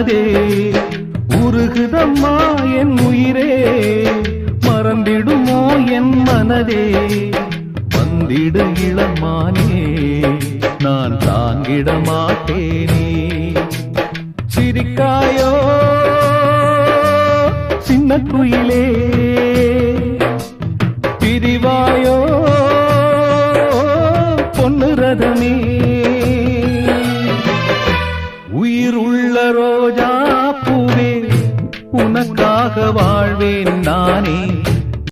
மனதே உருகுதம்மா என் உயிரே மறந்திடுமோ என் மனதே வந்திடு இளமானே நான் தாங்கிட மாட்டேனே சிரிக்காயோ சின்ன குயிலே